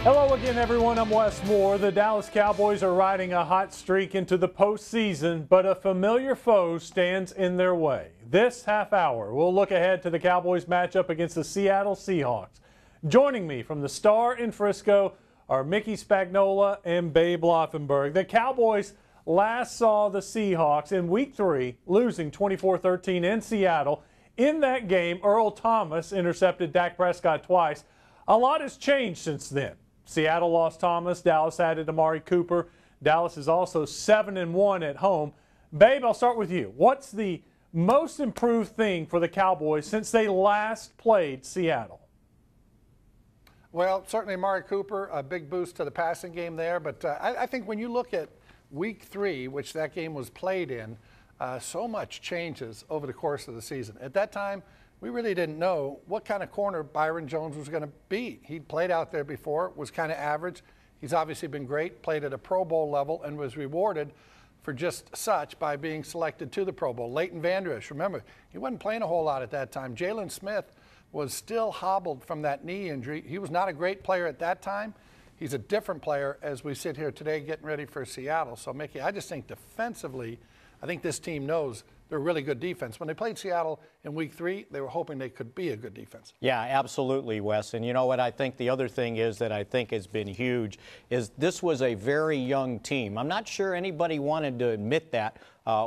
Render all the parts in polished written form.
Hello again, everyone. I'm Wes Moore. The Dallas Cowboys are riding a hot streak into the postseason, but a familiar foe stands in their way. This half hour, we'll look ahead to the Cowboys matchup against the Seattle Seahawks. Joining me from the Star in Frisco are Mickey Spagnola and Babe Laufenberg. The Cowboys last saw the Seahawks in Week 3, losing 24-13 in Seattle. In that game, Earl Thomas intercepted Dak Prescott twice. A lot has changed since then. Seattle lost Thomas. Dallas added Amari Cooper. Dallas is also 7-1 at home. Babe, I'll start with you. What's the most improved thing for the Cowboys since they last played Seattle? Well, certainly Amari Cooper, a big boost to the passing game there. But I think when you look at Week 3, which that game was played in, so much changes over the course of the season. At that time, we really didn't know what kind of corner Byron Jones was going to be. He'd played out there before, was kind of average. He's obviously been great, played at a Pro Bowl level, and was rewarded for just such by being selected to the Pro Bowl. Leighton Vander Esch, remember, he wasn't playing a whole lot at that time. Jalen Smith was still hobbled from that knee injury. He was not a great player at that time. He's a different player as we sit here today getting ready for Seattle. So, Mickey, I just think defensively, I think this team knows they're a really good defense. When they played Seattle in Week 3, they were hoping they could be a good defense. Yeah, absolutely, Wes. And you know what I think the other thing is that I think has been huge is this was a very young team. I'm not sure anybody wanted to admit that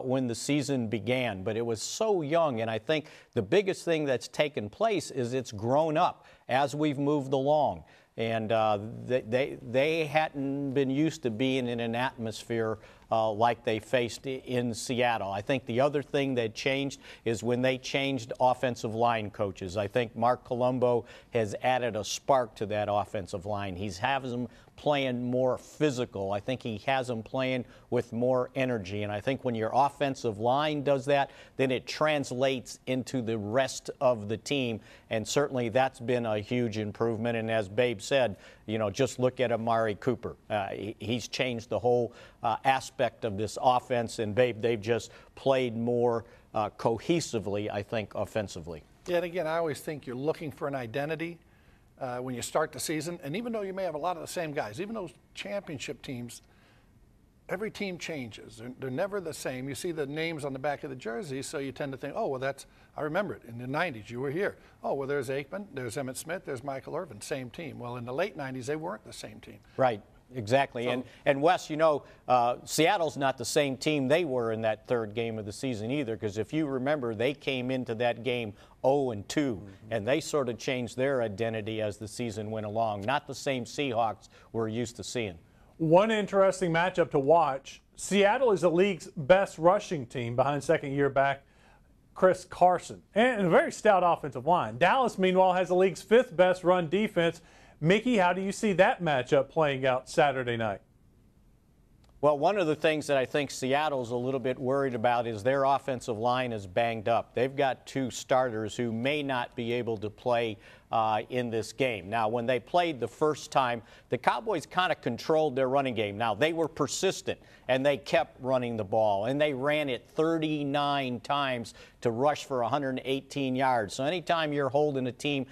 when the season began, but it was so young. And I think the biggest thing that's taken place is it's grown up as we've moved along. And they hadn't been used to being in an atmosphere like they faced in Seattle. I think the other thing that changed is when they changed offensive line coaches. I think Mark Colombo has added a spark to that offensive line. He's having them playing more physical. I think he has them playing with more energy. And I think when your offensive line does that, then it translates into the rest of the team. And certainly that's been a huge improvement. And as Babe said, you know, just look at Amari Cooper. He's changed the whole aspect of this offense. And, Babe, they've just played more cohesively, I think, offensively. Yeah, and again, I always think you're looking for an identity when you start the season. And even though you may have a lot of the same guys, even those championship teams, every team changes. They're never the same. You see the names on the back of the jerseys, so you tend to think, oh, well, I remember it. In the 90s, you were here. Oh, well, there's Aikman, there's Emmitt Smith, there's Michael Irvin, same team. Well, in the late 90s, they weren't the same team. Right. Exactly. So, and Wes, you know, Seattle's not the same team they were in that third game of the season either, because if you remember, they came into that game 0-2, and they sort of changed their identity as the season went along. Not the same Seahawks we're used to seeing. One interesting matchup to watch. Seattle is the league's best rushing team behind second-year back Chris Carson, and a very stout offensive line. Dallas, meanwhile, has the league's fifth best run defense. Mickey, how do you see that matchup playing out Saturday night? Well, one of the things that I think Seattle's a little bit worried about is their offensive line is banged up. They've got two starters who may not be able to play in this game. Now, when they played the first time, the Cowboys kind of controlled their running game. Now, they were persistent, and they kept running the ball, and they ran it 39 times to rush for 118 yards. So anytime you're holding a team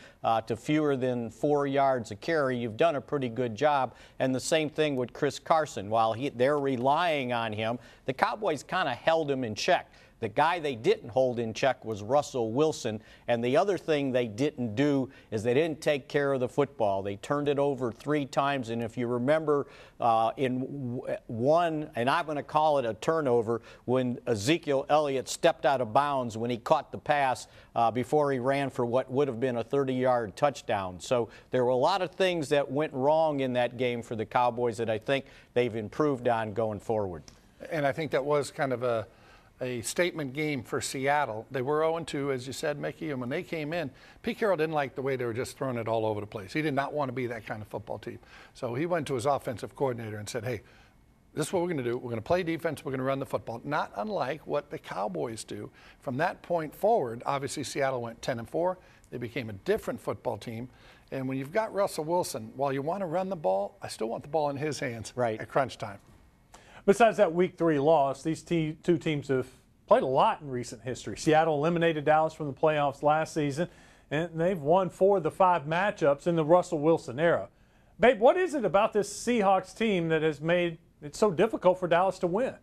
to fewer than 4 yards a carry, you've done a pretty good job. And the same thing with Chris Carson. While they're relying on him, the Cowboys kind of held him in check. The guy they didn't hold in check was Russell Wilson. And the other thing they didn't do is they didn't take care of the football. They turned it over 3 times. And if you remember in one, and I'm going to call it a turnover, when Ezekiel Elliott stepped out of bounds when he caught the pass before he ran for what would have been a 30-yard touchdown. So there were a lot of things that went wrong in that game for the Cowboys that I think they've improved on going forward. And I think that was kind of a statement game for Seattle. They were 0-2, as you said, Mickey, and when they came in, Pete Carroll didn't like the way they were just throwing it all over the place. He did not want to be that kind of football team. So he went to his offensive coordinator and said, hey, this is what we're going to do. We're going to play defense. We're going to run the football, not unlike what the Cowboys do. From that point forward, obviously Seattle went 10-4. They became a different football team. And when you've got Russell Wilson, while you want to run the ball, I still want the ball in his hands at crunch time. Besides that Week 3 loss, these two teams have played a lot in recent history. Seattle eliminated Dallas from the playoffs last season, and they've won 4 of the 5 matchups in the Russell Wilson era. Babe, what is it about this Seahawks team that has made it so difficult for Dallas to win?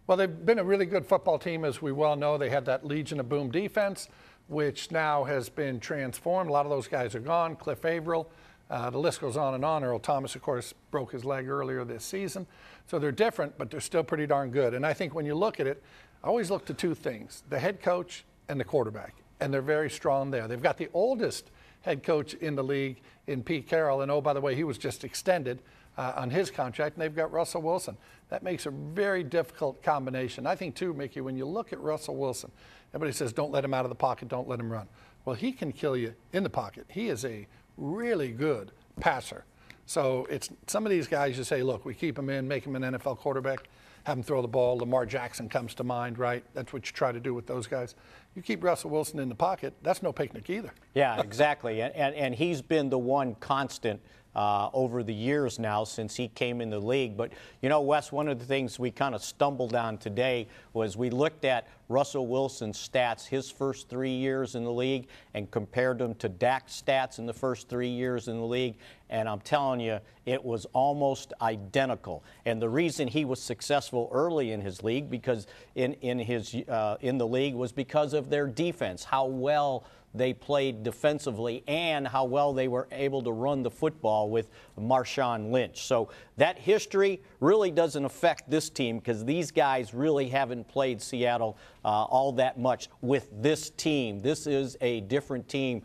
Well, they've been a really good football team, as we well know. They had that Legion of Boom defense, which now has been transformed. A lot of those guys are gone. Cliff Averill, the list goes on and on. Earl Thomas, of course, broke his leg earlier this season. So they're different, but they're still pretty darn good. And I think when you look at it, I always look to two things, the head coach and the quarterback. And they're very strong there. They've got the oldest head coach in the league in Pete Carroll. And, oh, by the way, he was just extended on his contract. And they've got Russell Wilson. That makes a very difficult combination. I think, too, Mickey, when you look at Russell Wilson, everybody says don't let him out of the pocket, don't let him run. Well, he can kill you in the pocket. He is a really good passer. So it's some of these guys you say, look, we keep him in, make him an NFL quarterback, have him throw the ball. Lamar Jackson comes to mind, right? That's what you try to do with those guys. You keep Russell Wilson in the pocket, that's no picnic either. Yeah, exactly. And he's been the one constant over the years now since he came in the league. But, you know, Wes, one of the things we kind of stumbled on today was we looked at Russell Wilson's stats his first 3 years in the league and compared them to Dak's stats in the first 3 years in the league. And I'm telling you, it was almost identical. And the reason he was successful early in his league, because in the league, was because of their defense, how well they played defensively and how well they were able to run the football with Marshawn Lynch. So that history really doesn't affect this team because these guys really haven't played Seattle all that much with this team. This is a different team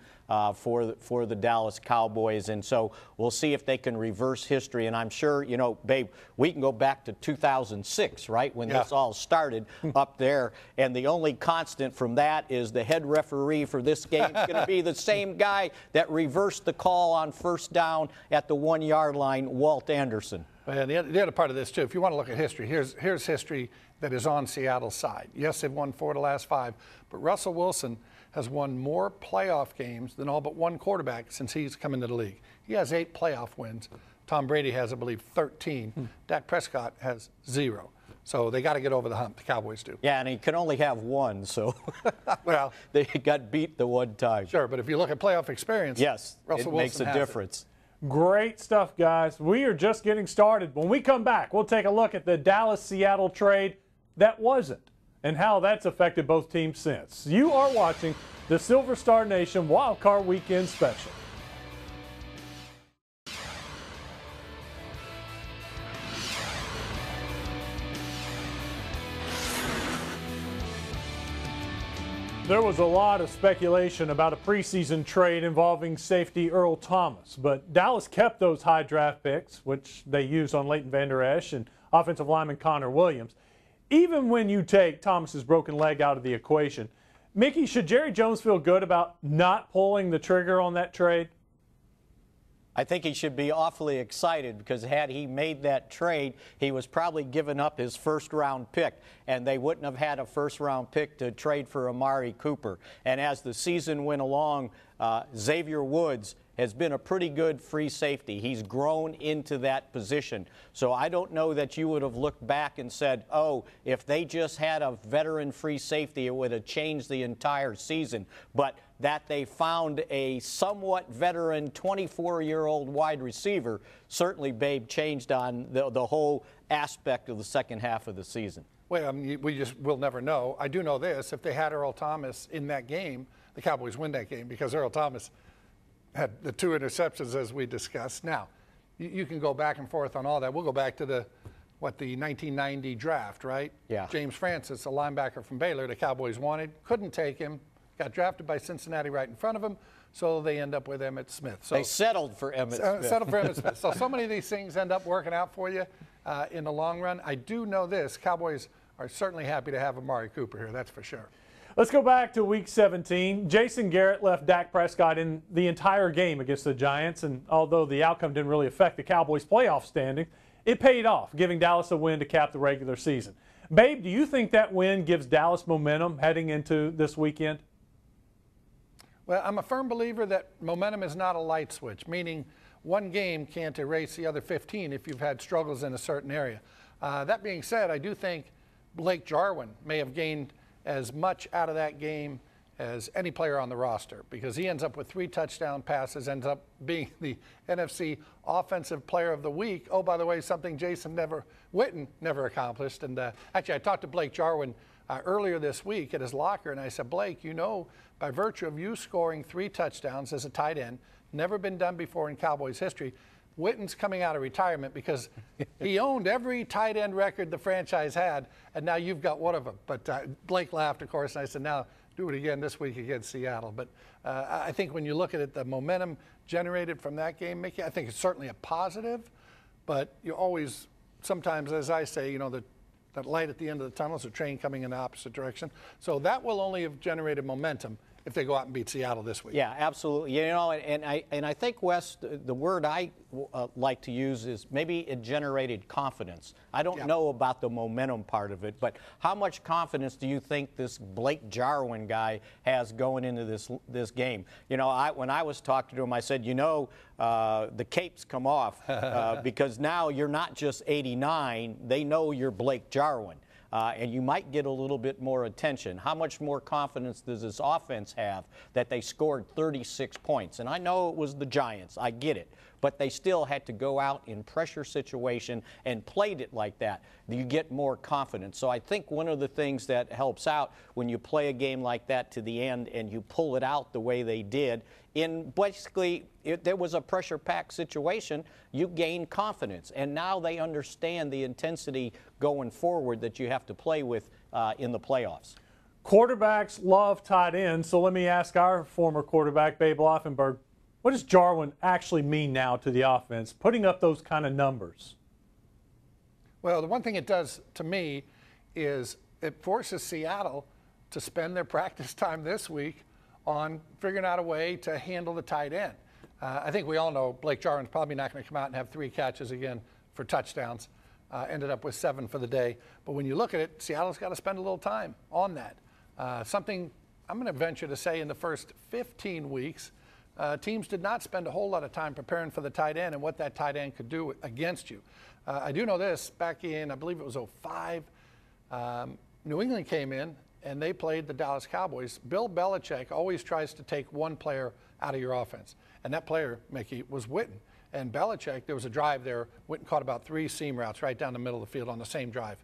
for the Dallas Cowboys, and so we'll see if they can reverse history. And I'm sure, you know, babe, we can go back to 2006, right, when this all started up there, and the only constant from that is the head referee for this game is going to be the same guy that reversed the call on first down at the 1-yard line, Walt Anderson. And the other part of this, too, if you want to look at history, here's history that is on Seattle's side. Yes, they've won 4 of the last 5, but Russell Wilson has won more playoff games than all but one quarterback since he's come into the league. He has 8 playoff wins. Tom Brady has, I believe, 13. Dak Prescott has 0. So they got to get over the hump, the Cowboys do. Yeah, and he can only have 1, so well, they got beat the one time. Sure, but if you look at playoff experience, yes, Russell it makes Wilson a difference. Great stuff, guys. We are just getting started. When we come back, we'll take a look at the Dallas-Seattle trade that wasn't and how that's affected both teams since. You are watching the Silver Star Nation Wild Card Weekend Special. There was a lot of speculation about a preseason trade involving safety Earl Thomas, but Dallas kept those high draft picks, which they used on Leighton Vander Esch and offensive lineman Connor Williams. Even when you take Thomas's broken leg out of the equation, Mickey, should Jerry Jones feel good about not pulling the trigger on that trade? I think he should be awfully excited because had he made that trade, he was probably giving up his first-round pick, and they wouldn't have had a first-round pick to trade for Amari Cooper. And as the season went along, Xavier Woods has been a pretty good free safety. He's grown into that position. So I don't know that you would have looked back and said, oh, if they just had a veteran free safety, it would have changed the entire season. But that they found a somewhat veteran 24-year-old wide receiver certainly, babe, changed on the whole aspect of the second half of the season. Well, I mean, we'll never know. I do know this. If they had Earl Thomas in that game, the Cowboys win that game because Earl Thomas had the 2 interceptions as we discussed. Now, you can go back and forth on all that. We'll go back to the 1990 draft, right? Yeah. James Francis, a linebacker from Baylor, the Cowboys wanted, couldn't take him, got drafted by Cincinnati right in front of him, so they end up with Emmitt Smith. So they settled for Emmitt Smith. Settled for Emmitt Smith. So many of these things end up working out for you in the long run. I do know this. Cowboys are certainly happy to have Amari Cooper here, that's for sure. Let's go back to Week 17. Jason Garrett left Dak Prescott in the entire game against the Giants, and although the outcome didn't really affect the Cowboys' playoff standing, it paid off, giving Dallas a win to cap the regular season. Babe, do you think that win gives Dallas momentum heading into this weekend? Well, I'm a firm believer that momentum is not a light switch, meaning one game can't erase the other 15 if you've had struggles in a certain area. That being said, I do think Blake Jarwin may have gained as much out of that game as any player on the roster, because he ends up with 3 touchdown passes, ends up being the NFC Offensive Player of the Week. Oh, by the way, something Jason Witten never accomplished. And actually, I talked to Blake Jarwin earlier this week at his locker, and I said, Blake, you know, by virtue of you scoring 3 touchdowns as a tight end, never been done before in Cowboys history, Witten's coming out of retirement because he owned every tight end record the franchise had, and now you've got one of them. But Blake laughed, of course, and I said, now do it again this week against Seattle. But I think when you look at it, the momentum generated from that game, Mickey, I think it's certainly a positive, but you always, sometimes, as I say, you know, that light at the end of the tunnel is a train coming in the opposite direction. So that will only have generated momentum if they go out and beat Seattle this week. Yeah, absolutely. You know, and I think, Wes, the word I like to use is maybe it generated confidence. I don't know about the momentum part of it, but how much confidence do you think this Blake Jarwin guy has going into this game? You know, when I was talking to him, I said, you know, the capes come off because now you're not just 89. They know you're Blake Jarwin. And you might get a little bit more attention. How much more confidence does this offense have that they scored 36 points? And I know it was the Giants. I get it. But they still had to go out in pressure situation and played it like that. You get more confidence. So I think one of the things that helps out when you play a game like that to the end and you pull it out the way they did, in basically there was a pressure-packed situation, you gain confidence. And now they understand the intensity going forward that you have to play with in the playoffs. Quarterbacks love tight ends, so let me ask our former quarterback, Babe Laufenberg, what does Jarwin actually mean now to the offense, putting up those kind of numbers? Well, the one thing it does to me is it forces Seattle to spend their practice time this week on figuring out a way to handle the tight end. I think we all know Blake Jarwin's probably not going to come out and have 3 catches again for touchdowns. Ended up with 7 for the day. But when you look at it, Seattle's got to spend a little time on that. Something I'm going to venture to say in the first 15 weeks, teams did not spend a whole lot of time preparing for the tight end and what that tight end could do against you. I do know this, back in, I believe it was 2005, New England came in and they played the Dallas Cowboys. Bill Belichick always tries to take one player out of your offense. And that player, Mickey, was Witten. And Belichick, there was a drive there, Witten caught about 3 seam routes right down the middle of the field on the same drive.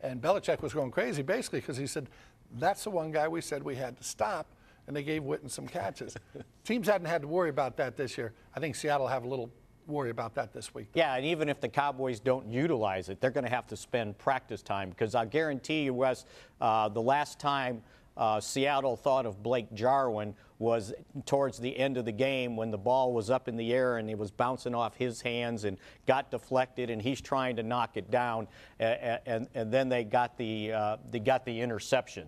And Belichick was going crazy basically because he said, that's the one guy we said we had to stop. And they gave Witten some catches. Teams hadn't had to worry about that this year. I think Seattle will have a little worry about that this week. Yeah, and even if the Cowboys don't utilize it, they're going to have to spend practice time because I guarantee you, Wes, the last time Seattle thought of Blake Jarwin was towards the end of the game when the ball was up in the air and it was bouncing off his hands and got deflected and he's trying to knock it down and then they got the interception.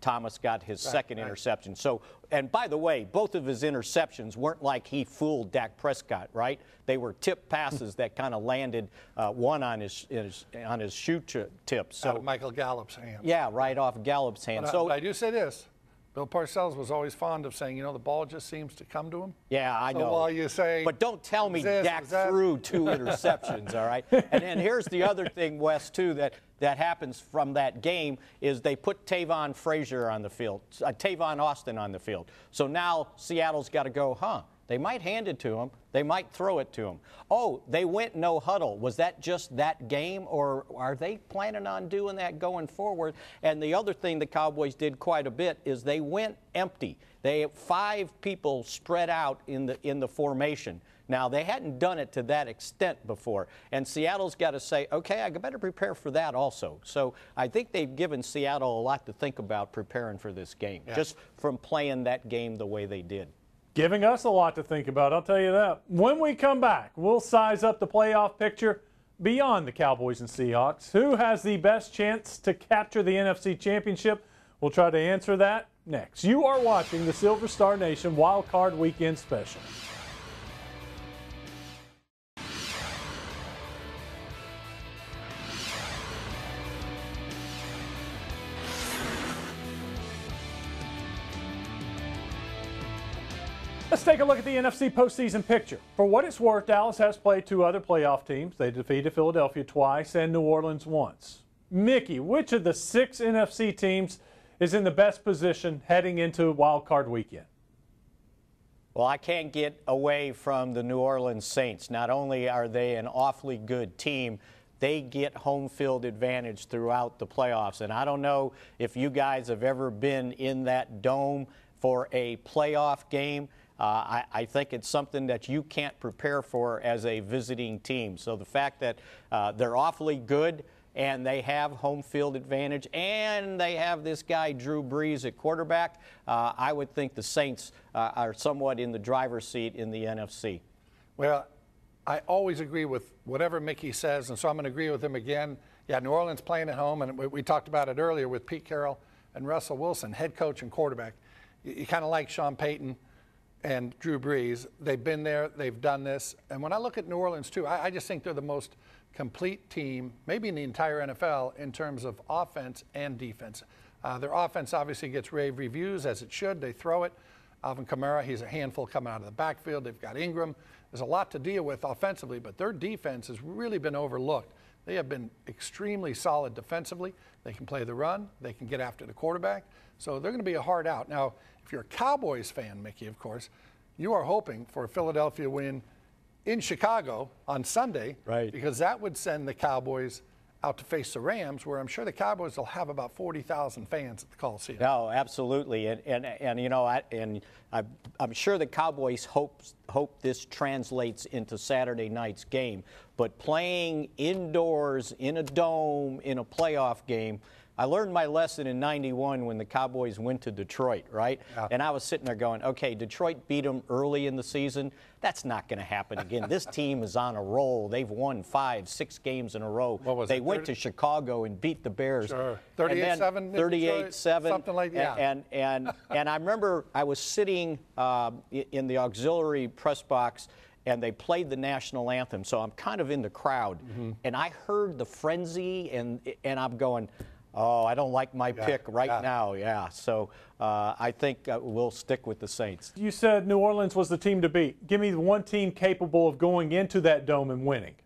Thomas got his second interception. So, and by the way, both of his interceptions weren't like he fooled Dak Prescott, right? They were tip passes that kind of landed, one on his shoe tip. So out of Michael Gallup's hands. Yeah, right off Gallup's hand. But I do say this. Bill Parcells was always fond of saying, you know, the ball just seems to come to him. Yeah, I know. While you say, but don't tell me Dak threw 2 interceptions, all right? And then here's the other thing, Wes, too, that happens from that game is they put Tavon Austin on the field. So now Seattle's got to go, they might hand it to him. They might throw it to him. Oh, they went no huddle. Was that just that game, or are they planning on doing that going forward? And the other thing the Cowboys did quite a bit is they went empty. They had 5 people spread out in the formation. Now, they hadn't done it to that extent before. And Seattle's got to say, okay, I better prepare for that also. So I think they've given Seattle a lot to think about preparing for this game, just from playing that game the way they did. Giving us a lot to think about, I'll tell you that. When we come back, we'll size up the playoff picture beyond the Cowboys and Seahawks. Who has the best chance to capture the NFC Championship? We'll try to answer that next. You are watching the Silver Star Nation Wild Card Weekend Special. Let's take a look at the NFC postseason picture. For what it's worth, Dallas has played 2 other playoff teams. They defeated Philadelphia twice and New Orleans once. Mickey, which of the 6 NFC teams is in the best position heading into Wild Card Weekend? Well, I can't get away from the New Orleans Saints. Not only are they an awfully good team, they get home field advantage throughout the playoffs. And I don't know if you guys have ever been in that dome for a playoff game. I think it's something that you can't prepare for as a visiting team. So the fact that they're awfully good and they have home field advantage and they have this guy Drew Brees at quarterback, I would think the Saints are somewhat in the driver's seat in the NFC. Well, I always agree with whatever Mickey says, and so I'm going to agree with him again. Yeah, New Orleans playing at home, and we talked about it earlier with Pete Carroll and Russell Wilson, head coach and quarterback. You kind of like Sean Payton and Drew Brees. They've been there, they've done this. And when I look at New Orleans, too, I just think they're the most complete team, maybe in the entire NFL, in terms of offense and defense. Their offense obviously gets rave reviews, as it should. They throw it. Alvin Kamara, he's a handful coming out of the backfield. They've got Ingram. There's a lot to deal with offensively, but their defense has really been overlooked. They have been extremely solid defensively. They can play the run. They can get after the quarterback. So they're going to be a hard out. Now, if you're a Cowboys fan, Mickey, of course, you are hoping for a Philadelphia win in Chicago on Sunday, right? Because that would send the Cowboys out to face the Rams, where I'm sure the Cowboys will have about 40,000 fans at the Coliseum. No, absolutely, and you know, I'm sure the Cowboys hope this translates into Saturday night's game. But playing indoors in a dome in a playoff game, I learned my lesson in '91 when the Cowboys went to Detroit, right? Yeah. And I was sitting there going, okay, Detroit beat them early in the season. That's not going to happen again. This team is on a roll. They've won 5-6 games in a row. What was they it, win to Chicago and beat the Bears. Sure. 38-7? 38-7. Something like that. And I remember I was sitting in the auxiliary press box, and they played the national anthem. So I'm kind of in the crowd. Mm-hmm. And I heard the frenzy, and I'm going, oh, I don't like my pick right now. Yeah, so I think we'll stick with the Saints. You said New Orleans was the team to beat. Give me one team capable of going into that dome and winning.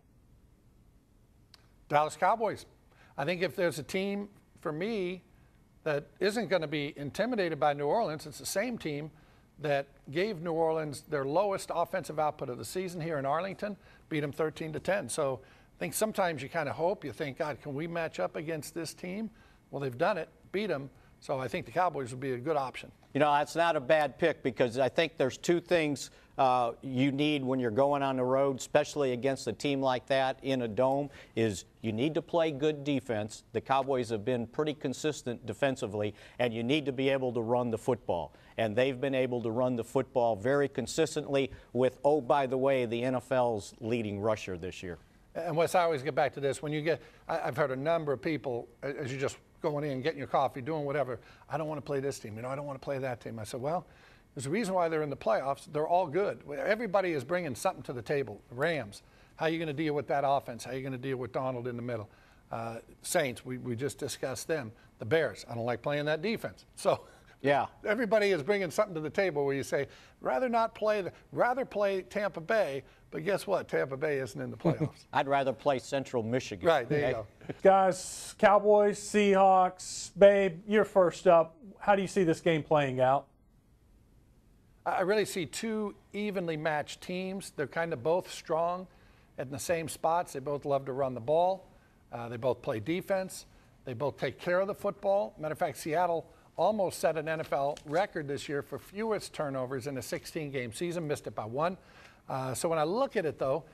Dallas Cowboys. I think if there's a team, for me, that isn't going to be intimidated by New Orleans, it's the same team that gave New Orleans their lowest offensive output of the season here in Arlington, beat them 13-10. So I think sometimes you kind of hope, you think, God, can we match up against this team? Well, they've done it, beat them. So I think the Cowboys would be a good option. You know, that's not a bad pick, because I think there's two things you need when you're going on the road, especially against a team like that in a dome, is you need to play good defense. The Cowboys have been pretty consistent defensively, and you need to be able to run the football. And they've been able to run the football very consistently with, oh, by the way, the NFL's leading rusher this year. And Wes, I always get back to this. When you get, I've heard a number of people, as you're just going in, getting your coffee, doing whatever, I don't want to play this team, I don't want to play that team. I said, well, there's a reason why they're in the playoffs. They're all good. Everybody is bringing something to the table. The Rams, how are you going to deal with that offense? How are you going to deal with Donald in the middle? Saints, we just discussed them. The Bears, I don't like playing that defense. So yeah, everybody is bringing something to the table where you say, rather play Tampa Bay, but guess what? Tampa Bay isn't in the playoffs. I'd rather play Central Michigan. Right, there you go. Guys, Cowboys, Seahawks, Babe, you're first up. How do you see this game playing out? I really see two evenly matched teams. They're kind of both strong in the same spots. They both love to run the ball. They both play defense. They both take care of the football. Matter of fact, Seattle almost set an NFL record this year for fewest turnovers in a 16-game season, missed it by one. So when I look at it, though,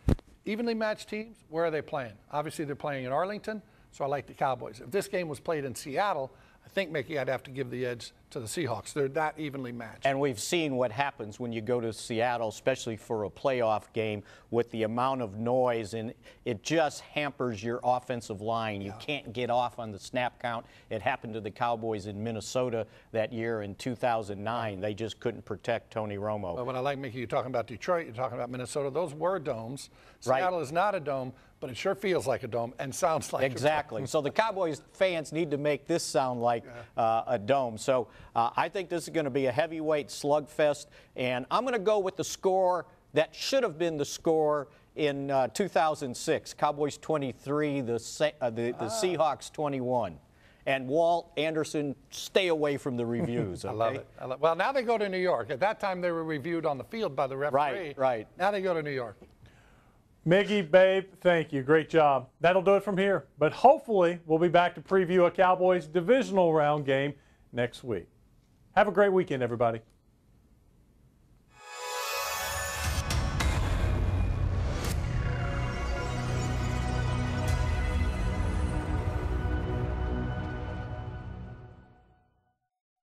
evenly matched teams, where are they playing? Obviously, they're playing in Arlington, so I like the Cowboys. If this game was played in Seattle, I think, Mickey, I'd have to give the edge to the Seahawks. They're that evenly matched. And we've seen what happens when you go to Seattle, especially for a playoff game, with the amount of noise, and it just hampers your offensive line. You can't get off on the snap count. It happened to the Cowboys in Minnesota that year in 2009. They just couldn't protect Tony Romo. But what I like, Mickey, you're talking about Detroit, you're talking about Minnesota. Those were domes. Seattle is not a dome, but it sure feels like a dome and sounds like exactly. a dome. So the Cowboys fans need to make this sound like a dome. So I think this is going to be a heavyweight slugfest, and I'm going to go with the score that should have been the score in 2006. Cowboys 23, the Seahawks 21. And Walt Anderson, stay away from the reviews. Okay? I love it. Well, now they go to New York. At that time, they were reviewed on the field by the referee. Right. Now they go to New York. Miggy, babe, thank you. Great job. That'll do it from here. But hopefully, we'll be back to preview a Cowboys divisional round game next week. Have a great weekend, everybody.